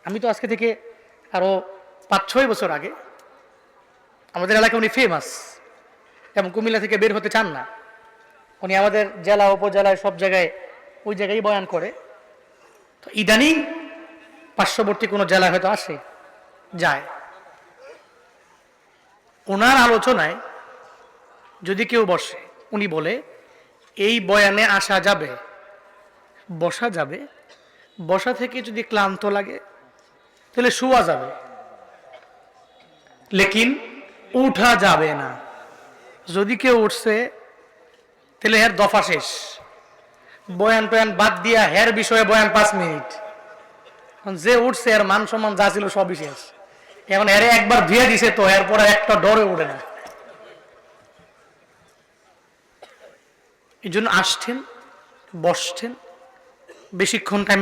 আমি তো আজকে থেকে আরো 5-6 বছর আগে আমাদের এলাকায় উনি ফেমাস, এবং কুমিল্লা থেকে বের হতে চান না। উনি আমাদের জেলা উপজেলায় সব জায়গায় ওই জায়গায় বয়ান করে। তো ইদানিং পার্শ্ববর্তী কোনো জেলায় হয়তো আসে যায়, ওনার আলোচনায় যদি কেউ বসে, উনি বলে এই বয়ানে আসা যাবে, বসা যাবে, বসা থেকে যদি ক্লান্ত লাগে তাহলে শোয়া যাবে, লেকিন উঠা যাবে না। যদি কেউ উঠছে তাহলে হের দফা শেষ, বয়ান টয়ান বাদ দিয়া হের বিষয়ে বয়ান 5 মিনিট। যে উঠছে এর মান সম্মান যা ছিল সবই শেষ। এখন এর একবার ধুয়ে দিছে তো এরপরে একটা ডরে উঠে না। এই জন্য আসছেন, বসছেন, বেশিক্ষণ টাইম